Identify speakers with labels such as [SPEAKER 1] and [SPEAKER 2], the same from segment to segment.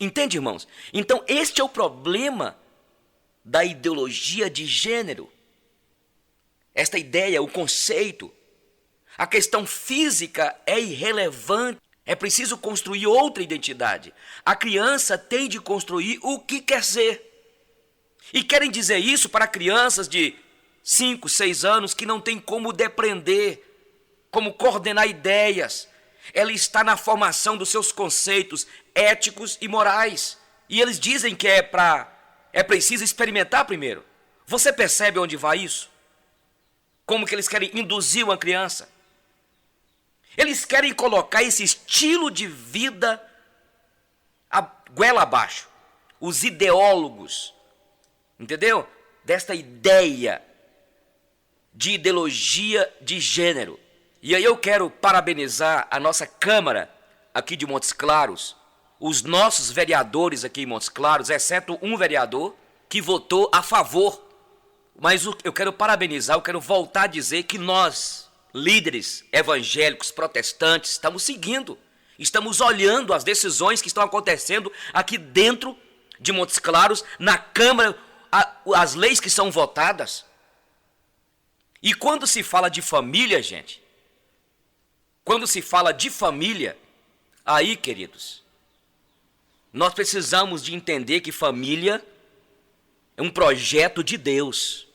[SPEAKER 1] Entende, irmãos? Então, este é o problema da ideologia de gênero. Esta ideia, o conceito, a questão física é irrelevante. É preciso construir outra identidade. A criança tem de construir o que quer ser. E querem dizer isso para crianças de 5, 6 anos que não tem como depreender, como coordenar ideias. Ela está na formação dos seus conceitos éticos e morais. E eles dizem que é preciso experimentar primeiro. Você percebe onde vai isso? Como que eles querem induzir uma criança? Eles querem colocar esse estilo de vida a goela abaixo. Os ideólogos, entendeu? Desta ideia de ideologia de gênero. E aí eu quero parabenizar a nossa Câmara aqui de Montes Claros, os nossos vereadores aqui em Montes Claros, exceto um vereador que votou a favor. Mas eu quero parabenizar, eu quero voltar a dizer que nós, líderes evangélicos, protestantes, estamos seguindo, estamos olhando as decisões que estão acontecendo aqui dentro de Montes Claros, na Câmara, as leis que são votadas. E quando se fala de família, gente, quando se fala de família, aí, queridos, nós precisamos de entender que família é um projeto de Deus.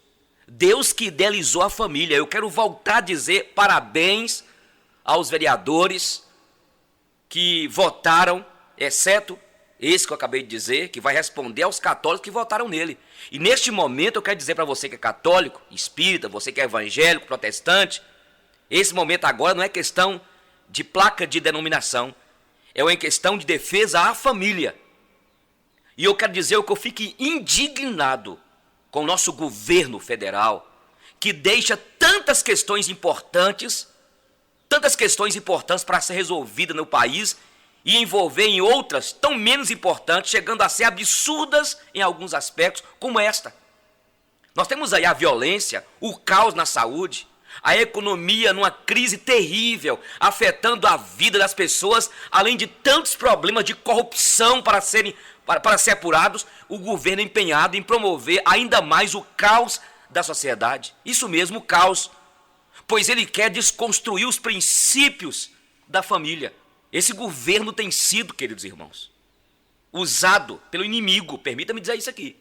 [SPEAKER 1] Deus que idealizou a família. Eu quero voltar a dizer parabéns aos vereadores que votaram, exceto esse que eu acabei de dizer, que vai responder aos católicos que votaram nele. E neste momento eu quero dizer para você que é católico, espírita, você que é evangélico, protestante, esse momento agora não é questão de placa de denominação, é uma questão de defesa à família. E eu quero dizer que eu fico indignado com o nosso governo federal, que deixa tantas questões importantes para ser resolvidas no país e envolver em outras tão menos importantes, chegando a ser absurdas em alguns aspectos, como esta. Nós temos aí a violência, o caos na saúde, a economia numa crise terrível, afetando a vida das pessoas, além de tantos problemas de corrupção para ser apurados, o governo é empenhado em promover ainda mais o caos da sociedade. Isso mesmo, o caos, pois ele quer desconstruir os princípios da família. Esse governo tem sido, queridos irmãos, usado pelo inimigo, permita-me dizer isso aqui.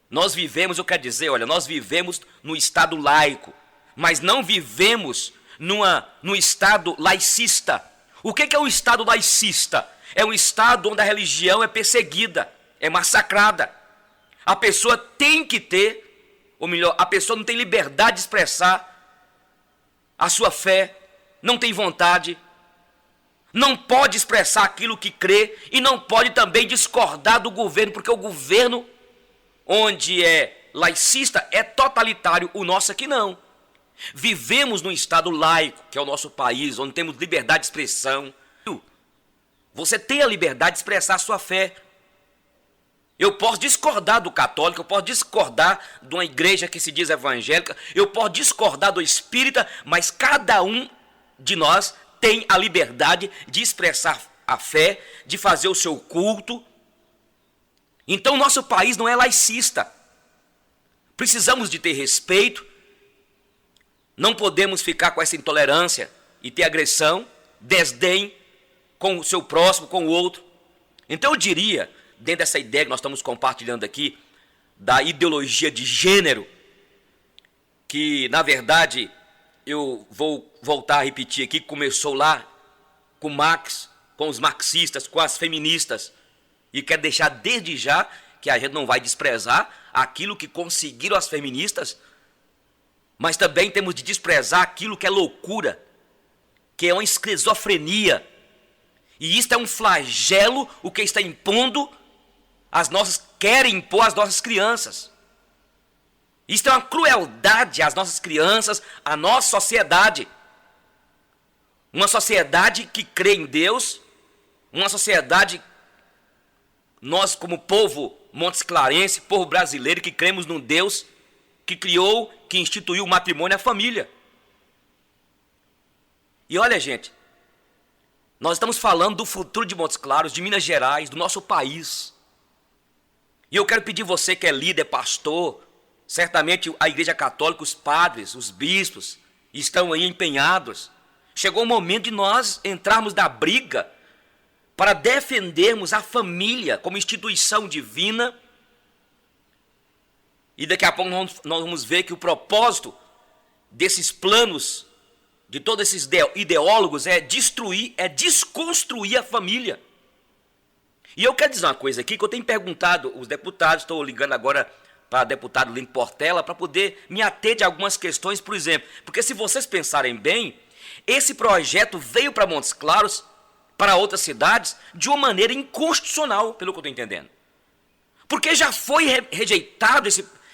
[SPEAKER 1] Nós vivemos, eu quero dizer, olha, nós vivemos no Estado laico, mas não vivemos no Estado laicista. O que é um Estado laicista? É um Estado onde a religião é perseguida, é massacrada. A pessoa tem que ter, ou melhor, a pessoa não tem liberdade de expressar a sua fé, não tem vontade, não pode expressar aquilo que crê e não pode também discordar do governo, porque o governo, onde é laicista, é totalitário, o nosso aqui não. Vivemos num Estado laico, que é o nosso país, onde temos liberdade de expressão. Você tem a liberdade de expressar a sua fé. Eu posso discordar do católico, eu posso discordar de uma igreja que se diz evangélica, eu posso discordar do espírita, mas cada um de nós tem a liberdade de expressar a fé, de fazer o seu culto. Então, nosso país não é laicista. Precisamos de ter respeito. Não podemos ficar com essa intolerância e ter agressão, desdém com o seu próximo, com o outro. Então, eu diria, dentro dessa ideia que nós estamos compartilhando aqui, da ideologia de gênero, que, na verdade, eu vou voltar a repetir aqui, começou lá com Marx, com os marxistas, com as feministas, e quero deixar desde já que a gente não vai desprezar aquilo que conseguiram as feministas, mas também temos de desprezar aquilo que é loucura, que é uma esquizofrenia, e isto é um flagelo, o que está impondo, querem impor às nossas crianças. Isso é uma crueldade às nossas crianças, à nossa sociedade. Uma sociedade que crê em Deus, uma sociedade, nós como povo montesclarense, povo brasileiro, que cremos num Deus que criou, que instituiu o matrimônio e a família. E olha, gente, nós estamos falando do futuro de Montes Claros, de Minas Gerais, do nosso país. E eu quero pedir você que é líder, pastor, certamente a Igreja Católica, os padres, os bispos, estão aí empenhados. Chegou o momento de nós entrarmos na briga para defendermos a família como instituição divina. E daqui a pouco nós vamos ver que o propósito desses planos, de todos esses ideólogos, é destruir, é desconstruir a família. E eu quero dizer uma coisa aqui, que eu tenho perguntado os deputados, estou ligando agora para o deputado Lino Portela, para poder me ater de algumas questões, por exemplo. Porque se vocês pensarem bem, esse projeto veio para Montes Claros, para outras cidades, de uma maneira inconstitucional, pelo que eu estou entendendo. Porque já foi rejeitado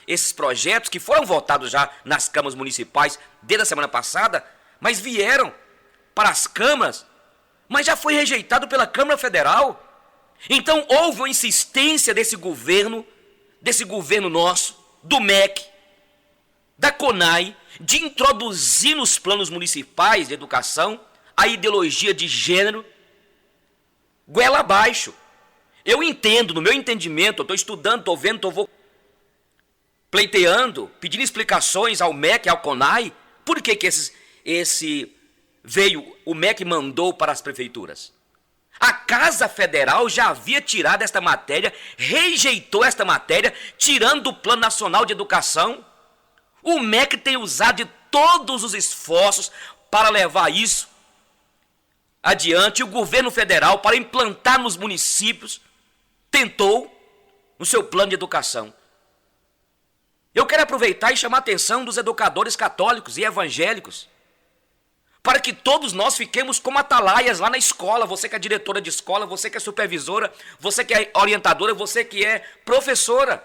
[SPEAKER 1] esses projetos, que foram votados já nas câmaras municipais desde a semana passada, mas vieram para as câmaras, mas já foi rejeitado pela Câmara Federal. Então houve uma insistência desse governo nosso, do MEC, da CONAI, de introduzir nos planos municipais de educação a ideologia de gênero goela abaixo. Eu entendo, no meu entendimento, eu estou estudando, estou vendo, estou pleiteando, pedindo explicações ao MEC, ao CONAI, por que o MEC mandou para as prefeituras. A Casa Federal já havia tirado esta matéria, rejeitou esta matéria, tirando do Plano Nacional de Educação. O MEC tem usado de todos os esforços para levar isso adiante. O governo federal, para implantar nos municípios, tentou no seu plano de educação. Eu quero aproveitar e chamar a atenção dos educadores católicos e evangélicos, para que todos nós fiquemos como atalaias lá na escola. Você que é diretora de escola, você que é supervisora, você que é orientadora, você que é professora.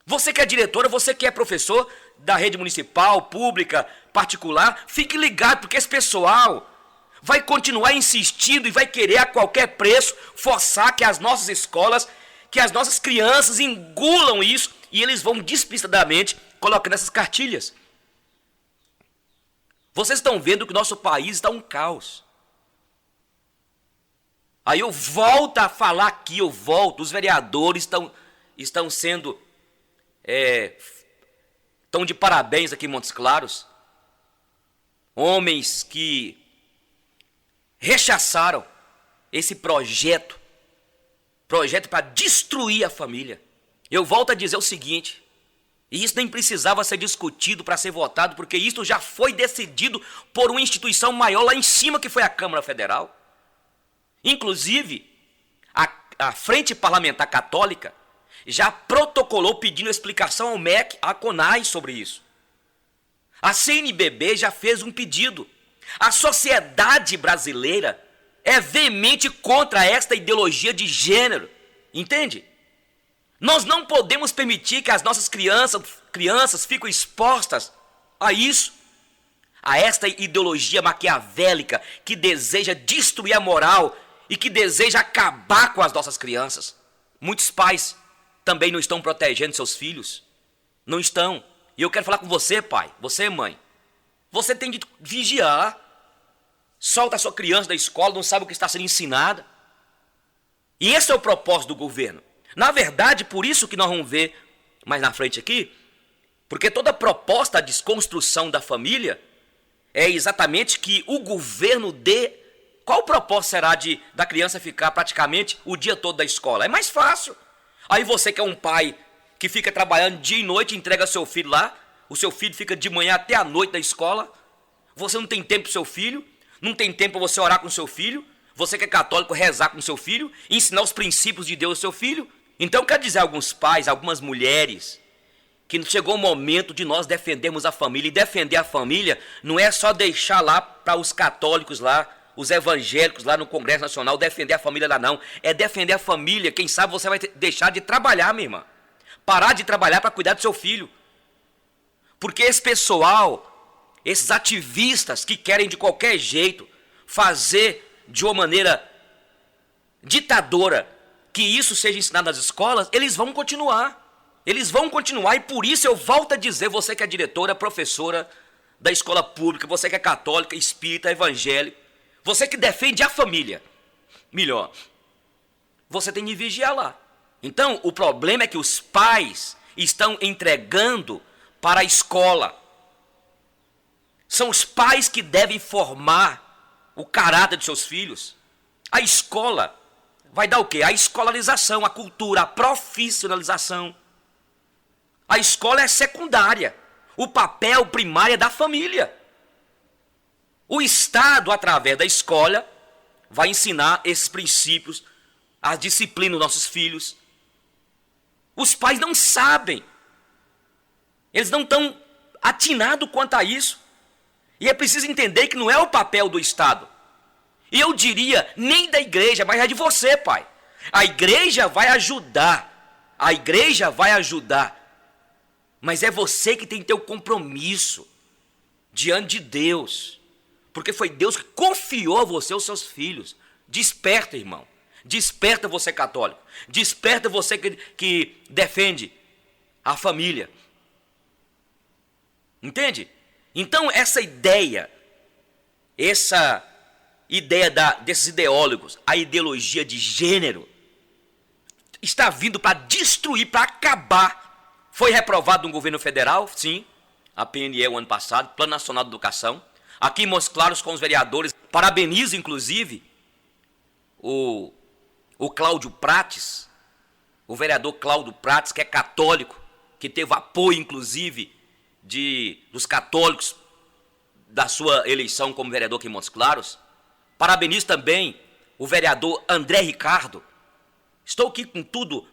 [SPEAKER 1] Você que é diretora, você que é professor da rede municipal, pública, particular, fique ligado, porque esse pessoal vai continuar insistindo e vai querer a qualquer preço forçar que as nossas escolas, que as nossas crianças engulam isso, e eles vão despistadamente colocando essas cartilhas. Vocês estão vendo que o nosso país está um caos. Aí eu volto a falar aqui, os vereadores estão sendo, estão de parabéns aqui em Montes Claros. Homens que rechaçaram esse projeto para destruir a família. Eu volto a dizer o seguinte, e isso nem precisava ser discutido para ser votado, porque isso já foi decidido por uma instituição maior lá em cima, que foi a Câmara Federal. Inclusive, a Frente Parlamentar Católica já protocolou pedindo explicação ao MEC, à CONAI sobre isso. A CNBB já fez um pedido. A sociedade brasileira é veemente contra esta ideologia de gênero, entende? Nós não podemos permitir que as nossas crianças fiquem expostas a isso, a esta ideologia maquiavélica que deseja destruir a moral e que deseja acabar com as nossas crianças. Muitos pais também não estão protegendo seus filhos, não estão. E eu quero falar com você, pai, você, mãe. Você tem de vigiar. Solta a sua criança da escola, não sabe o que está sendo ensinada. E esse é o propósito do governo. Na verdade, por isso que nós vamos ver mais na frente aqui, porque toda proposta de desconstrução da família é exatamente que o governo dê. Qual o propósito será da criança ficar praticamente o dia todo da escola? É mais fácil. Aí você que é um pai que fica trabalhando dia e noite, entrega seu filho lá, o seu filho fica de manhã até a noite da escola, você não tem tempo para o seu filho, não tem tempo para você orar com o seu filho, você que é católico rezar com o seu filho, ensinar os princípios de Deus ao seu filho. Então quero dizer a alguns pais, algumas mulheres, que chegou o momento de nós defendermos a família. E defender a família não é só deixar lá para os católicos lá, os evangélicos lá no Congresso Nacional, defender a família lá não. É defender a família. Quem sabe você vai deixar de trabalhar, minha irmã. Parar de trabalhar para cuidar do seu filho. Porque esse pessoal, esses ativistas que querem de qualquer jeito fazer de uma maneira ditadora que isso seja ensinado nas escolas, eles vão continuar. Eles vão continuar, e por isso eu volto a dizer, você que é diretora, professora da escola pública, você que é católica, espírita, evangélico, você que defende a família, melhor, você tem de vigiar lá. Então, o problema é que os pais estão entregando para a escola. São os pais que devem formar o caráter de seus filhos. A escola vai dar o quê? A escolarização, a cultura, a profissionalização. A escola é secundária. O papel primário é da família. O Estado, através da escola, vai ensinar esses princípios, a disciplina dos nossos filhos. Os pais não sabem. Eles não estão atinados quanto a isso. E é preciso entender que não é o papel do Estado. E eu diria, nem da igreja, mas é de você, pai. A igreja vai ajudar. A igreja vai ajudar. Mas é você que tem que ter o compromisso diante de Deus. Porque foi Deus que confiou a você os seus filhos. Desperta, irmão. Desperta você católico. Desperta você que defende a família. Entende? Então essa ideia desses ideólogos, a ideologia de gênero, está vindo para destruir, para acabar. Foi reprovado no governo federal, sim, a PNE o ano passado, Plano Nacional de Educação. Aqui em Montes Claros com os vereadores, parabenizo inclusive o Cláudio Prates, o vereador Cláudio Prates, que é católico, que teve apoio inclusive dos católicos da sua eleição como vereador aqui em Montes Claros. Parabenizo também o vereador André Ricardo. Estou aqui com tudo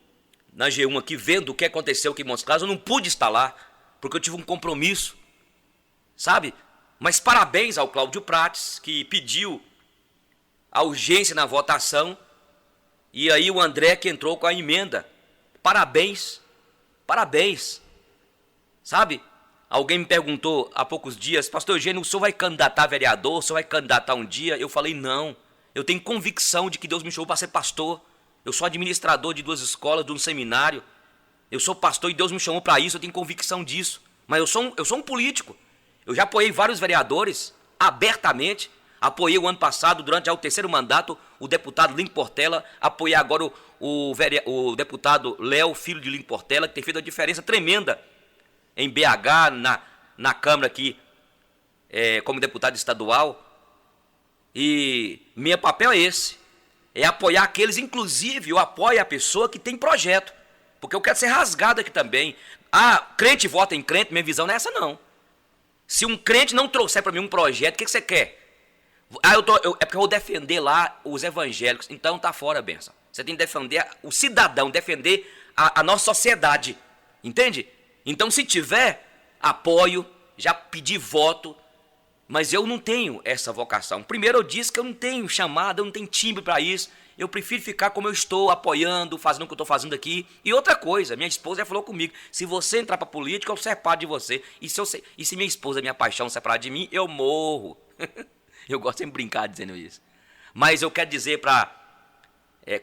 [SPEAKER 1] na G1 aqui, vendo o que aconteceu aqui em Montes Claros. Eu não pude estar lá, porque eu tive um compromisso, sabe? Mas parabéns ao Cláudio Prates, que pediu a urgência na votação. E aí o André que entrou com a emenda. Parabéns, parabéns. Sabe? Alguém me perguntou há poucos dias, pastor Eugênio, o senhor vai candidatar a vereador? O senhor vai candidatar um dia? Eu falei, não. Eu tenho convicção de que Deus me chamou para ser pastor. Eu sou administrador de 2 escolas, de um seminário. Eu sou pastor e Deus me chamou para isso, eu tenho convicção disso. Mas eu sou um político. Eu já apoiei vários vereadores, abertamente. Apoiei o ano passado, durante o 3º mandato, o deputado Link Portela. Apoiei agora o deputado Léo, filho de Link Portela, que tem feito uma diferença tremenda em BH, na Câmara aqui, como deputado estadual. E meu papel é esse, é apoiar aqueles, inclusive eu apoio a pessoa que tem projeto, porque eu quero ser rasgado aqui também. Ah, crente vota em crente, minha visão não é essa não. Se um crente não trouxer para mim um projeto, o que você quer? É porque eu vou defender lá os evangélicos, então tá fora a benção. Você tem que defender o cidadão, defender a nossa sociedade, entende? Então, se tiver, apoio, já pedi voto, mas eu não tenho essa vocação. Primeiro eu disse que eu não tenho chamada, eu não tenho timbre para isso. Eu prefiro ficar como eu estou, apoiando, fazendo o que eu estou fazendo aqui. E outra coisa, minha esposa já falou comigo, se você entrar para a política, eu separo de você. E se minha esposa, minha paixão, separar de mim, eu morro. Eu gosto sempre de brincar dizendo isso. Mas eu quero dizer para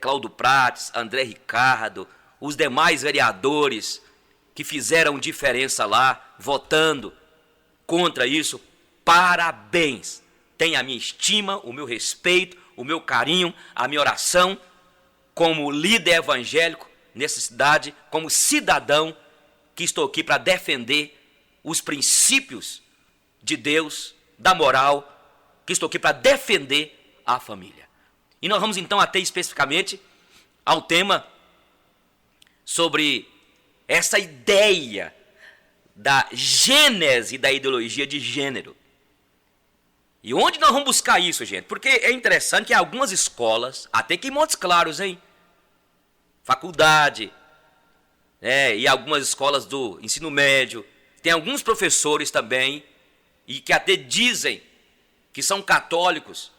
[SPEAKER 1] Cláudio Prates, André Ricardo, os demais vereadores que fizeram diferença lá, votando contra isso, parabéns. Tem a minha estima, o meu respeito, o meu carinho, a minha oração, como líder evangélico nessa cidade, como cidadão que estou aqui para defender os princípios de Deus, da moral, que estou aqui para defender a família. E nós vamos então até especificamente ao tema sobre essa ideia da gênese da ideologia de gênero. E onde nós vamos buscar isso, gente? Porque é interessante que em algumas escolas, até que em Montes Claros, hein? Faculdade, e algumas escolas do ensino médio, tem alguns professores também, e que até dizem que são católicos,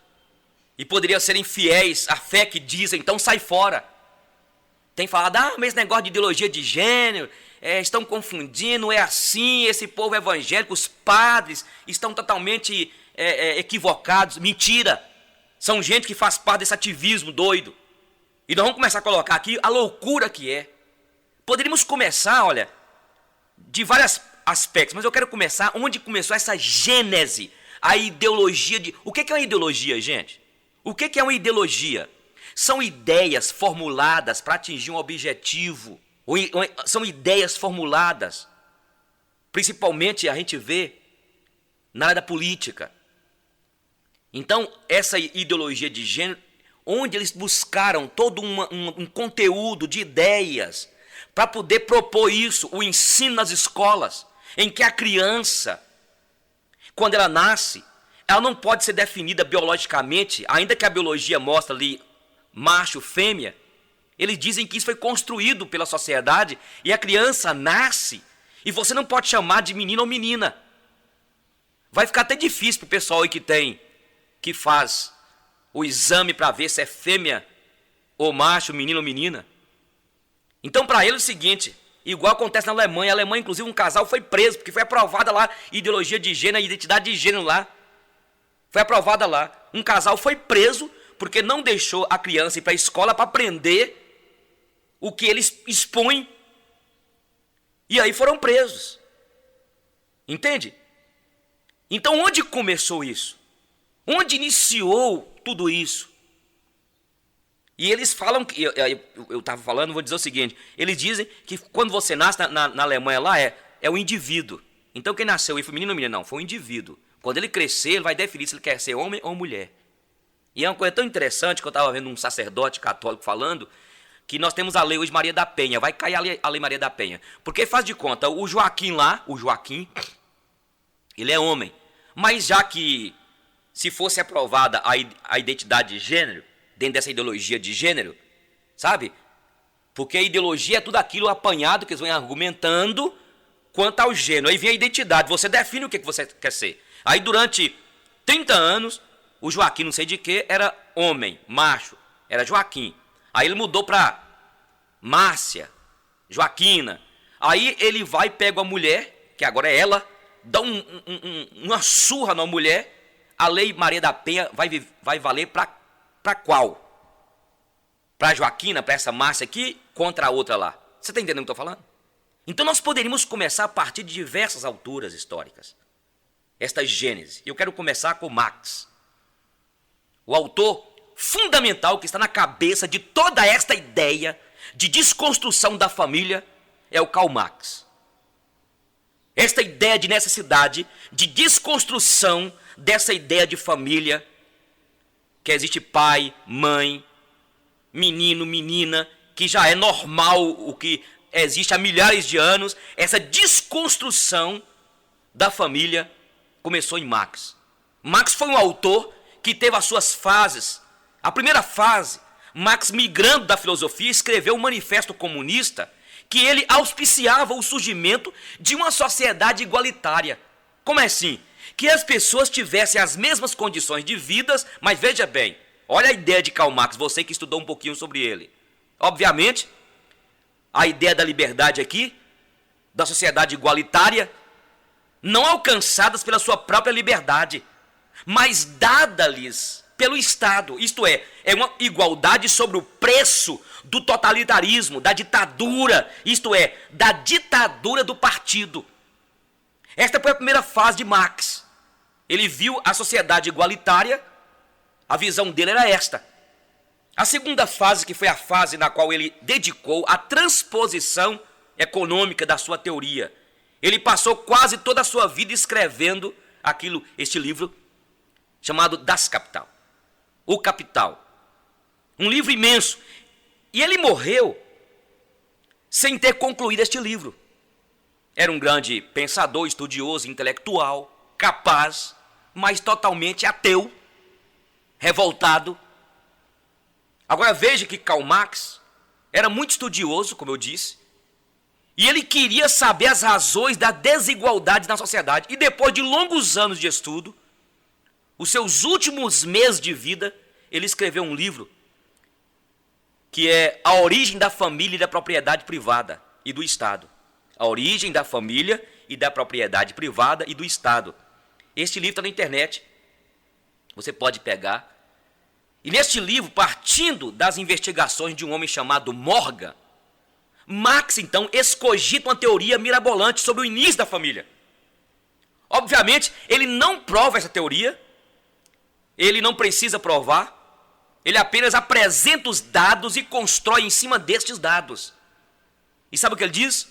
[SPEAKER 1] e poderiam serem fiéis à fé que dizem, então sai fora. Tem falado, mas esse negócio de ideologia de gênero, estão confundindo, é assim, esse povo evangélico, os padres estão totalmente equivocados. Mentira, são gente que faz parte desse ativismo doido. E nós vamos começar a colocar aqui a loucura que é. Poderíamos começar, olha, de vários aspectos, mas eu quero começar onde começou essa gênese, a ideologia de... O que é uma ideologia, gente? O que é uma ideologia? São ideias formuladas para atingir um objetivo. São ideias formuladas. Principalmente a gente vê na área da política. Então, essa ideologia de gênero, onde eles buscaram todo um conteúdo de ideias para poder propor isso, o ensino nas escolas, em que a criança, quando ela nasce, ela não pode ser definida biologicamente, ainda que a biologia mostre ali macho, fêmea. Eles dizem que isso foi construído pela sociedade e a criança nasce e você não pode chamar de menino ou menina. Vai ficar até difícil para o pessoal aí que faz o exame para ver se é fêmea ou macho, menino ou menina. Então, para ele é o seguinte, igual acontece na Alemanha. A Alemanha, inclusive, um casal foi preso, porque foi aprovada lá ideologia de gênero, identidade de gênero lá. Foi aprovada lá. Um casal foi preso porque não deixou a criança ir para a escola para aprender o que eles expõem. E aí foram presos. Entende? Então, onde começou isso? Onde iniciou tudo isso? E eles falam, que eu estava falando, vou dizer o seguinte, eles dizem que quando você nasce na Alemanha lá, é o indivíduo. Então quem nasceu aí foi menino ou menina? Não, foi o indivíduo. Quando ele crescer, ele vai definir se ele quer ser homem ou mulher. E é uma coisa tão interessante que eu estava vendo um sacerdote católico falando, que nós temos a lei hoje Maria da Penha, vai cair a lei Maria da Penha. Porque faz de conta, o Joaquim, ele é homem. Mas já que se fosse aprovada a identidade de gênero, dentro dessa ideologia de gênero, sabe? Porque a ideologia é tudo aquilo apanhado que eles vão argumentando quanto ao gênero. Aí vem a identidade, você define o que você quer ser. Aí durante 30 anos, o Joaquim, não sei de que, era homem, macho, era Joaquim. Aí ele mudou para Márcia, Joaquina. Aí ele vai e pega a mulher, que agora é ela, dá uma surra na mulher, a lei Maria da Penha vai valer para qual? Para a Joaquina, para essa Márcia aqui, contra a outra lá. Você está entendendo o que eu estou falando? Então nós poderíamos começar a partir de diversas alturas históricas. Esta gênese. Eu quero começar com Marx. O autor fundamental que está na cabeça de toda esta ideia de desconstrução da família é o Karl Marx. Esta ideia de necessidade de desconstrução dessa ideia de família, que existe pai, mãe, menino, menina, que já é normal o que existe há milhares de anos. Essa desconstrução da família começou em Marx. Marx foi um autor que teve as suas fases. A primeira fase, Marx, migrando da filosofia, escreveu um manifesto comunista que ele auspiciava o surgimento de uma sociedade igualitária. Como é assim? Que as pessoas tivessem as mesmas condições de vida, mas veja bem, olha a ideia de Karl Marx, você que estudou um pouquinho sobre ele. Obviamente, a ideia da liberdade aqui, da sociedade igualitária, não alcançadas pela sua própria liberdade, mas dada-lhes pelo Estado. Isto é uma igualdade sobre o preço do totalitarismo, da ditadura, isto é, da ditadura do partido. Esta foi a primeira fase de Marx. Ele viu a sociedade igualitária, a visão dele era esta. A segunda fase, que foi a fase na qual ele dedicou a transposição econômica da sua teoria. Ele passou quase toda a sua vida escrevendo este livro chamado Das Kapital, O Capital. Um livro imenso. E ele morreu sem ter concluído este livro. Era um grande pensador, estudioso, intelectual, capaz, mas totalmente ateu, revoltado. Agora veja que Karl Marx era muito estudioso, como eu disse, e ele queria saber as razões da desigualdade na sociedade. E depois de longos anos de estudo, os seus últimos meses de vida, ele escreveu um livro que é A Origem da Família e da Propriedade Privada e do Estado. A Origem da Família e da Propriedade Privada e do Estado. Este livro está na internet. Você pode pegar. E neste livro, partindo das investigações de um homem chamado Morgan, Marx, então, escogita uma teoria mirabolante sobre o início da família. Obviamente, ele não prova essa teoria. Ele não precisa provar. Ele apenas apresenta os dados e constrói em cima destes dados. E sabe o que ele diz?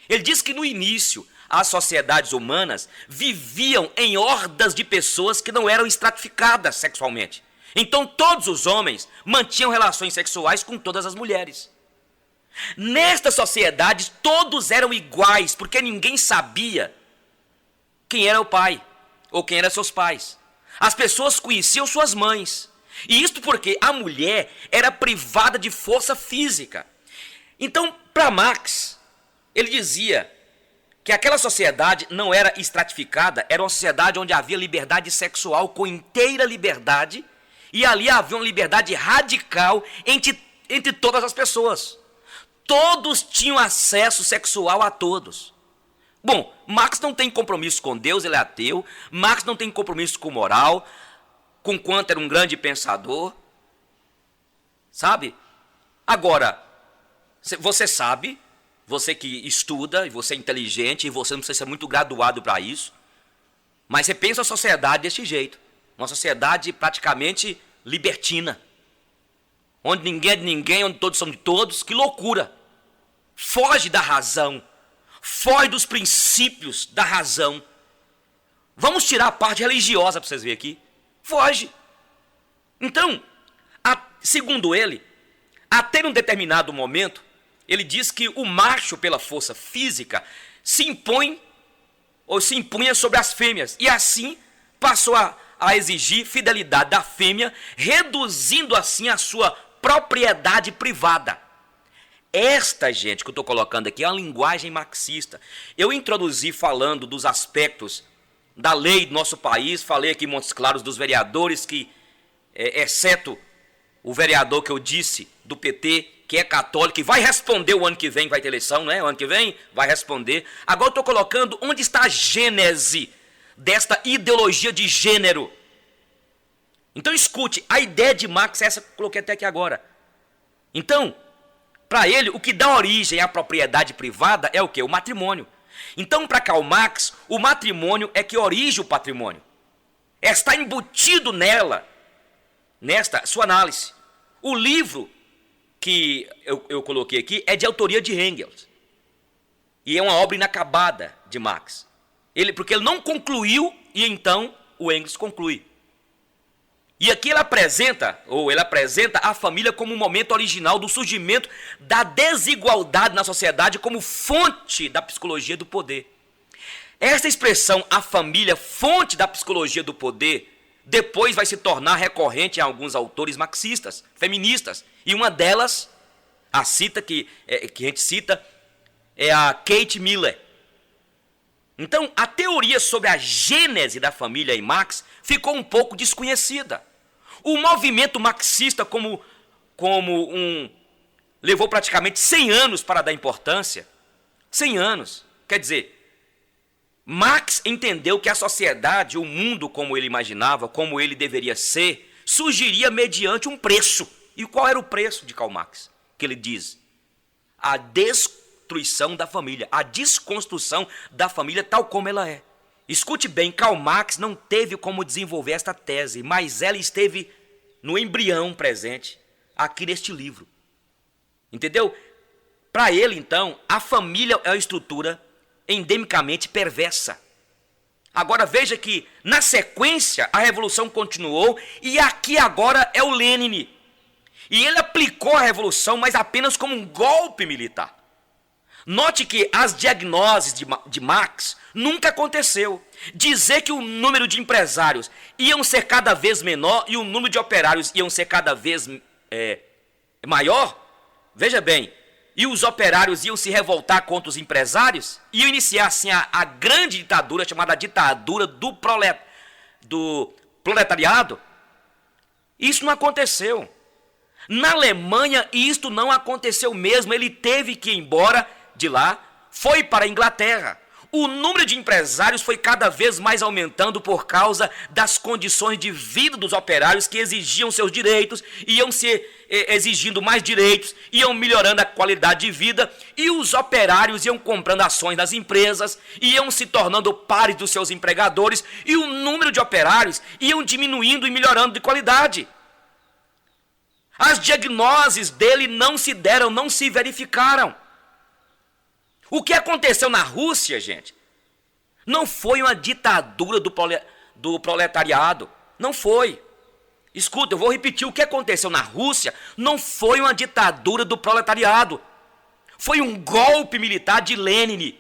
[SPEAKER 1] Ele diz que no início as sociedades humanas viviam em hordas de pessoas que não eram estratificadas sexualmente. Então todos os homens mantinham relações sexuais com todas as mulheres. Nestas sociedades todos eram iguais, porque ninguém sabia quem era o pai ou quem eram seus pais. As pessoas conheciam suas mães. E isto porque a mulher era privada de força física. Então, para Marx, ele dizia que aquela sociedade não era estratificada, era uma sociedade onde havia liberdade sexual com inteira liberdade, e ali havia uma liberdade radical entre todas as pessoas. Todos tinham acesso sexual a todos. Bom, Marx não tem compromisso com Deus, ele é ateu. Marx não tem compromisso com moral, com quanto era um grande pensador. Sabe? Agora, você sabe, você que estuda, e você é inteligente, e você não precisa ser muito graduado para isso, mas você pensa a sociedade desse jeito. Uma sociedade praticamente libertina. Onde ninguém é de ninguém, onde todos são de todos. Que loucura! Foge da razão. Foge dos princípios da razão. Vamos tirar a parte religiosa para vocês verem aqui. Foge. Então, segundo ele, até um determinado momento, ele diz que o macho, pela força física, se impõe ou se impunha sobre as fêmeas. E assim passou a exigir fidelidade da fêmea, reduzindo assim a sua propriedade privada. Esta, gente, que eu estou colocando aqui é uma linguagem marxista. Eu introduzi falando dos aspectos da lei do nosso país, falei aqui em Montes Claros dos vereadores que, exceto o vereador que eu disse do PT, que é católico, que vai responder o ano que vem, vai ter eleição, não é? O ano que vem vai responder. Agora eu estou colocando onde está a gênese desta ideologia de gênero. Então escute, a ideia de Marx é essa que eu coloquei até aqui agora. Então, para ele, o que dá origem à propriedade privada é o quê? O matrimônio. Então, para Karl Marx, o matrimônio é que orige o patrimônio. Está embutido nesta sua análise. O livro que eu coloquei aqui é de autoria de Engels. E é uma obra inacabada de Marx. Porque ele não concluiu e então o Engels conclui. E aqui ele apresenta a família como um momento original do surgimento da desigualdade na sociedade como fonte da psicologia do poder. Essa expressão, a família, fonte da psicologia do poder, depois vai se tornar recorrente em alguns autores marxistas, feministas. E uma delas, que a gente cita, é a Kate Miller. Então, a teoria sobre a gênese da família em Marx ficou um pouco desconhecida. O movimento marxista levou praticamente 100 anos para dar importância. 100 anos. Quer dizer, Marx entendeu que a sociedade, o mundo como ele imaginava, como ele deveria ser, surgiria mediante um preço. E qual era o preço de Karl Marx? Que ele diz: a destruição da família, a desconstrução da família tal como ela é. Escute bem, Karl Marx não teve como desenvolver esta tese, mas ela esteve no embrião presente aqui neste livro. Entendeu? Para ele, então, a família é uma estrutura endemicamente perversa. Agora veja que, na sequência, a revolução continuou e aqui agora é o Lenin. E ele aplicou a revolução, mas apenas como um golpe militar. Note que as diagnoses de Marx nunca aconteceu. Dizer que o número de empresários iam ser cada vez menor e o número de operários iam ser cada vez maior, veja bem, e os operários iam se revoltar contra os empresários, iam iniciar assim a grande ditadura, chamada ditadura do proletariado. Isso não aconteceu. Na Alemanha, isto não aconteceu mesmo. Ele teve que ir embora de lá, foi para a Inglaterra. O número de empresários foi cada vez mais aumentando por causa das condições de vida dos operários que exigiam seus direitos, iam se exigindo mais direitos, iam melhorando a qualidade de vida, e os operários iam comprando ações das empresas, iam se tornando pares dos seus empregadores, e o número de operários iam diminuindo e melhorando de qualidade. As diagnoses dele não se deram, não se verificaram. O que aconteceu na Rússia, gente, não foi uma ditadura do proletariado. Não foi. Escuta, eu vou repetir. O que aconteceu na Rússia não foi uma ditadura do proletariado. Foi um golpe militar de Lenin,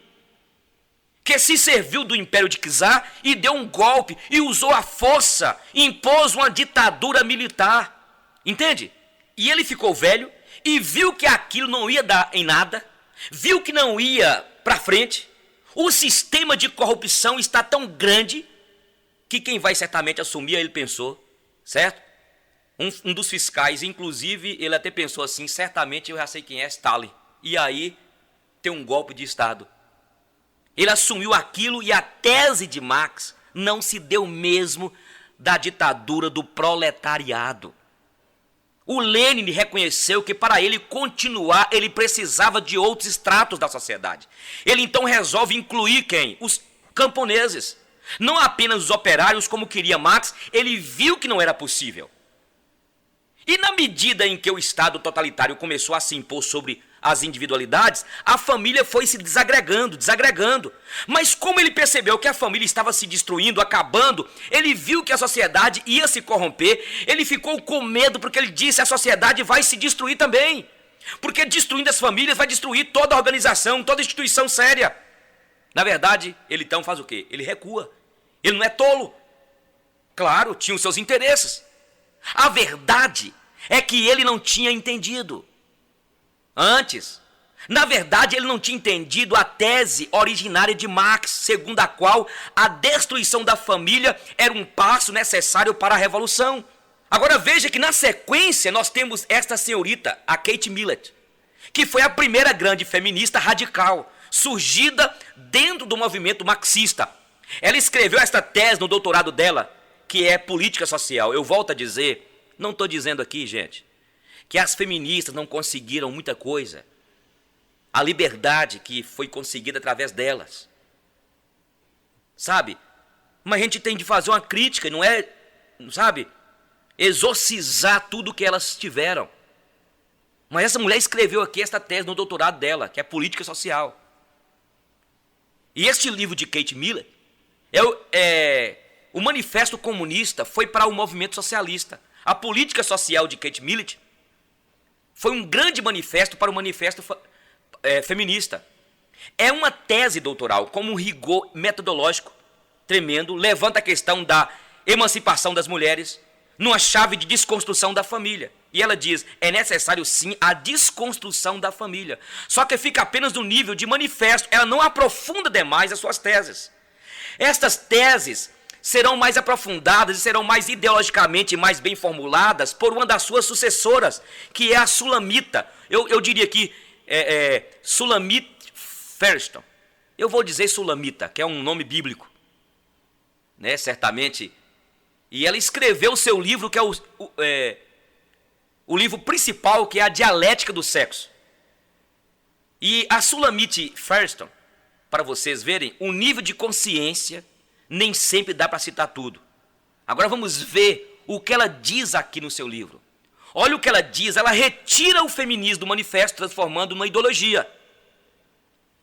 [SPEAKER 1] que se serviu do Império de Czar e deu um golpe e usou a força, impôs uma ditadura militar. Entende? E ele ficou velho e viu que aquilo não ia dar em nada, viu que não ia para frente. O sistema de corrupção está tão grande que quem vai certamente assumir, ele pensou, certo? Um dos fiscais, inclusive, ele até pensou assim, certamente eu já sei quem é, Stalin. E aí tem um golpe de Estado. Ele assumiu aquilo e a tese de Marx não se deu mesmo da ditadura do proletariado. O Lenin reconheceu que para ele continuar, ele precisava de outros estratos da sociedade. Ele então resolve incluir quem? Os camponeses. Não apenas os operários, como queria Marx, ele viu que não era possível. E na medida em que o Estado totalitário começou a se impor sobre as individualidades, a família foi se desagregando. Mas como ele percebeu que a família estava se destruindo, acabando, ele viu que a sociedade ia se corromper, ele ficou com medo porque ele disse: a sociedade vai se destruir também. Porque destruindo as famílias vai destruir toda a organização, toda a instituição séria. Na verdade, ele então faz o quê? Ele recua. Ele não é tolo. Claro, tinha os seus interesses. A verdade é que ele não tinha entendido. Antes, na verdade, ele não tinha entendido a tese originária de Marx, segundo a qual a destruição da família era um passo necessário para a revolução. Agora veja que na sequência nós temos esta senhorita, a Kate Millett, que foi a primeira grande feminista radical, surgida dentro do movimento marxista. Ela escreveu esta tese no doutorado dela, que é política social. Eu volto a dizer, não estou dizendo aqui, gente, que as feministas não conseguiram muita coisa. A liberdade que foi conseguida através delas. Sabe? Mas a gente tem de fazer uma crítica, não é, sabe, exorcizar tudo que elas tiveram. Mas essa mulher escreveu aqui esta tese no doutorado dela, que é política social. E este livro de Kate Millett, o Manifesto Comunista foi para o movimento socialista. A política social de Kate Millett foi um grande manifesto para o manifesto feminista. É uma tese doutoral com um rigor metodológico tremendo, levanta a questão da emancipação das mulheres numa chave de desconstrução da família. E ela diz, é necessário sim a desconstrução da família. Só que fica apenas no nível de manifesto, ela não aprofunda demais as suas teses. Estas teses serão mais aprofundadas e serão mais ideologicamente mais bem formuladas por uma das suas sucessoras, que é a Sulamita. Eu diria que Sulamit Firestone. Eu vou dizer Sulamita, que é um nome bíblico, né, certamente. E ela escreveu o seu livro, que é o livro principal, que é a Dialética do Sexo. E a Sulamit Firestone, para vocês verem, o nível de consciência nem sempre dá para citar tudo. Agora vamos ver o que ela diz aqui no seu livro. Olha o que ela diz, ela retira o feminismo do manifesto, transformando numa ideologia.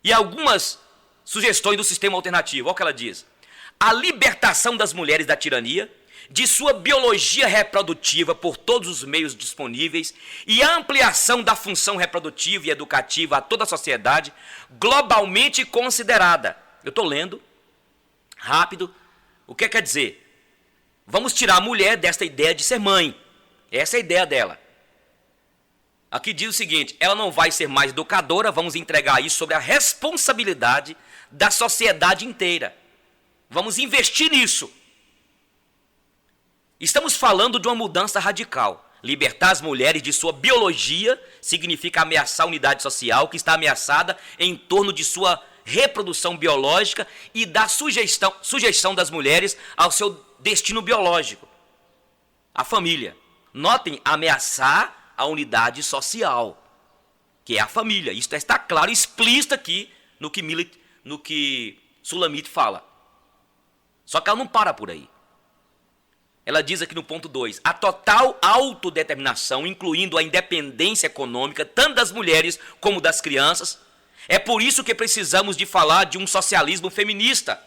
[SPEAKER 1] E algumas sugestões do sistema alternativo, olha o que ela diz. A libertação das mulheres da tirania, de sua biologia reprodutiva por todos os meios disponíveis e a ampliação da função reprodutiva e educativa a toda a sociedade, globalmente considerada. Eu estou lendo rápido. O que quer dizer? Vamos tirar a mulher desta ideia de ser mãe. Essa é a ideia dela. Aqui diz o seguinte, ela não vai ser mais educadora, vamos entregar isso sobre a responsabilidade da sociedade inteira. Vamos investir nisso. Estamos falando de uma mudança radical. Libertar as mulheres de sua biologia significa ameaçar a unidade social que está ameaçada em torno de sua reprodução biológica e da sujeição das mulheres ao seu destino biológico, a família. Notem, ameaçar a unidade social, que é a família. Isso está claro, explícito aqui no que Sulamit fala. Só que ela não para por aí. Ela diz aqui no ponto 2, a total autodeterminação, incluindo a independência econômica, tanto das mulheres como das crianças. É por isso que precisamos de falar de um socialismo feminista.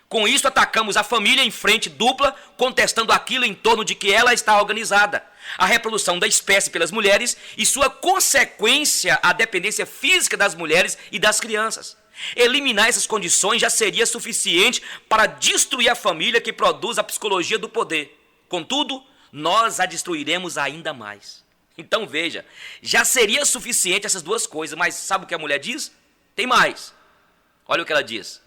[SPEAKER 1] Com isso, atacamos a família em frente dupla, contestando aquilo em torno de que ela está organizada. A reprodução da espécie pelas mulheres e sua consequência, a dependência física das mulheres e das crianças. Eliminar essas condições já seria suficiente para destruir a família que produz a psicologia do poder. Contudo, nós a destruiremos ainda mais. Então veja, já seria suficiente essas duas coisas, mas sabe o que a mulher diz? Tem mais. Olha o que ela diz.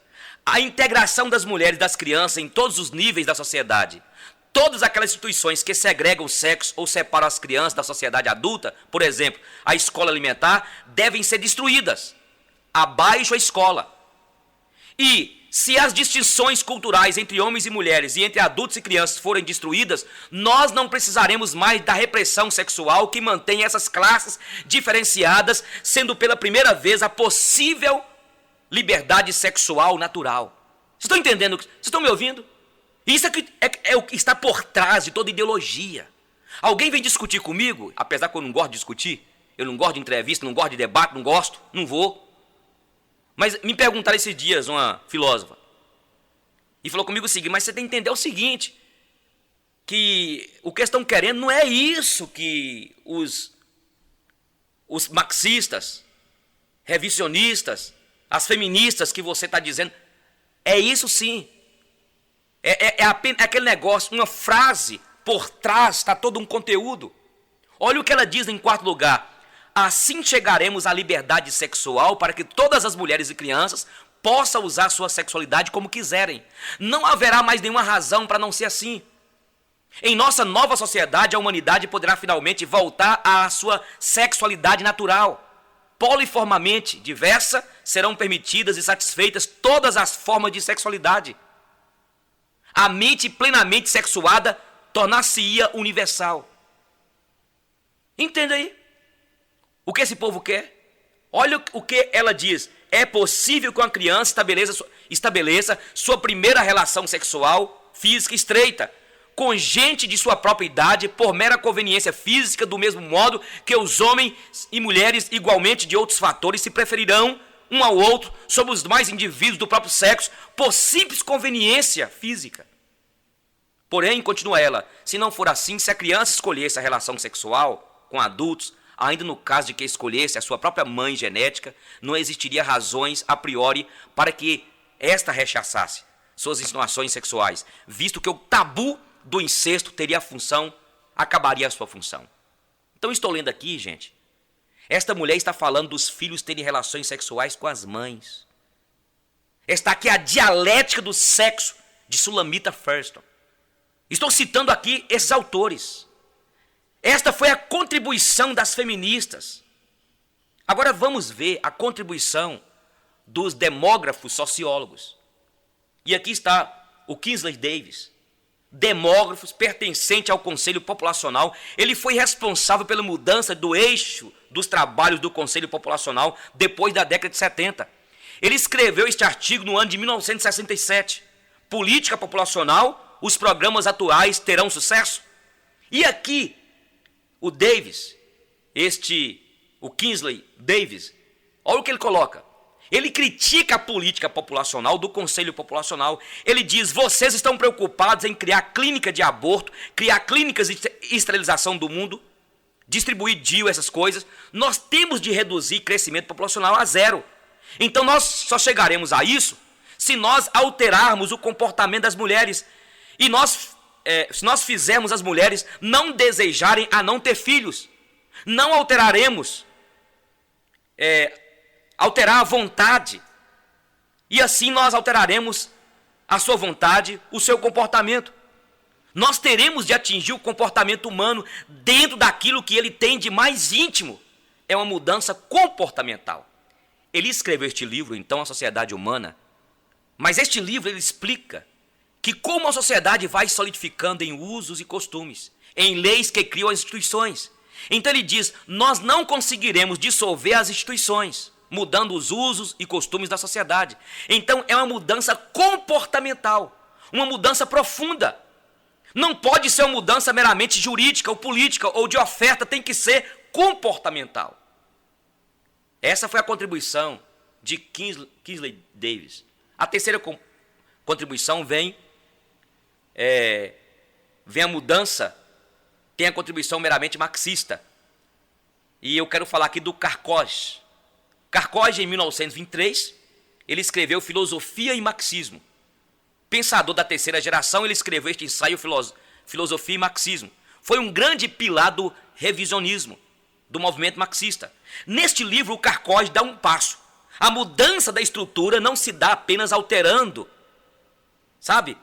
[SPEAKER 1] A integração das mulheres e das crianças em todos os níveis da sociedade. Todas aquelas instituições que segregam o sexo ou separam as crianças da sociedade adulta, por exemplo, a escola alimentar, devem ser destruídas. Abaixo a escola. E se as distinções culturais entre homens e mulheres e entre adultos e crianças forem destruídas, nós não precisaremos mais da repressão sexual que mantém essas classes diferenciadas, sendo pela primeira vez a possível liberdade sexual natural. Vocês estão entendendo? Vocês estão me ouvindo? Isso é o que está por trás de toda ideologia. Alguém vem discutir comigo, apesar que eu não gosto de discutir, eu não gosto de entrevista, não gosto de debate, não vou. Mas me perguntaram esses dias uma filósofa, e falou comigo o seguinte, mas você tem que entender o seguinte, que o que estão querendo não é isso que os marxistas, revisionistas, as feministas que você está dizendo, é isso sim. É aquele negócio, uma frase, por trás está todo um conteúdo. Olha o que ela diz em quarto lugar. Assim chegaremos à liberdade sexual para que todas as mulheres e crianças possam usar sua sexualidade como quiserem. Não haverá mais nenhuma razão para não ser assim. Em nossa nova sociedade, a humanidade poderá finalmente voltar à sua sexualidade natural. Poliformemente diversa, serão permitidas e satisfeitas todas as formas de sexualidade. A mente plenamente sexuada tornar-se-ia universal. Entenda aí. O que esse povo quer? Olha o que ela diz. É possível que uma criança estabeleça sua primeira relação sexual física estreita com gente de sua própria idade por mera conveniência física, do mesmo modo que os homens e mulheres igualmente de outros fatores se preferirão um ao outro sobre os demais indivíduos do próprio sexo por simples conveniência física. Porém, continua ela, se não for assim, se a criança escolhesse a relação sexual com adultos, ainda no caso de que escolhesse a sua própria mãe genética, não existiria razões a priori para que esta rechaçasse suas insinuações sexuais, visto que o tabu do incesto acabaria a sua função. Então estou lendo aqui, gente, esta mulher está falando dos filhos terem relações sexuais com as mães. Está aqui a dialética do sexo de Sulamita Thurston. Estou citando aqui esses autores. Esta foi a contribuição das feministas. Agora vamos ver a contribuição dos demógrafos sociólogos. E aqui está o Kingsley Davis, demógrafo pertencente ao Conselho Populacional. Ele foi responsável pela mudança do eixo dos trabalhos do Conselho Populacional depois da década de 70. Ele escreveu este artigo no ano de 1967. Política populacional, os programas atuais terão sucesso? E aqui, o Davis, o Kingsley Davis, olha o que ele coloca. Ele critica a política populacional do Conselho Populacional. Ele diz, vocês estão preocupados em criar clínica de aborto, criar clínicas de esterilização do mundo, distribuir DIU, essas coisas. Nós temos de reduzir crescimento populacional a zero. Então nós só chegaremos a isso se nós alterarmos o comportamento das mulheres. E se nós fizermos as mulheres não desejarem a não ter filhos, não alteraremos, alterar a vontade, e assim nós alteraremos a sua vontade, o seu comportamento. Nós teremos de atingir o comportamento humano dentro daquilo que ele tem de mais íntimo. É uma mudança comportamental. Ele escreveu este livro, então, A Sociedade Humana, mas este livro ele explica que como a sociedade vai solidificando em usos e costumes, em leis que criam as instituições. Então ele diz, nós não conseguiremos dissolver as instituições, mudando os usos e costumes da sociedade. Então é uma mudança comportamental, uma mudança profunda. Não pode ser uma mudança meramente jurídica ou política ou de oferta, tem que ser comportamental. Essa foi a contribuição de Kingsley Davis. A terceira contribuição vem a mudança, tem a contribuição meramente marxista. E eu quero falar aqui do Carcoge. Carcoge, em 1923, ele escreveu Filosofia e Marxismo. Pensador da terceira geração, ele escreveu este ensaio Filosofia e Marxismo. Foi um grande pilar do revisionismo, do movimento marxista. Neste livro, o Carcoge dá um passo. A mudança da estrutura não se dá apenas alterando, sabe?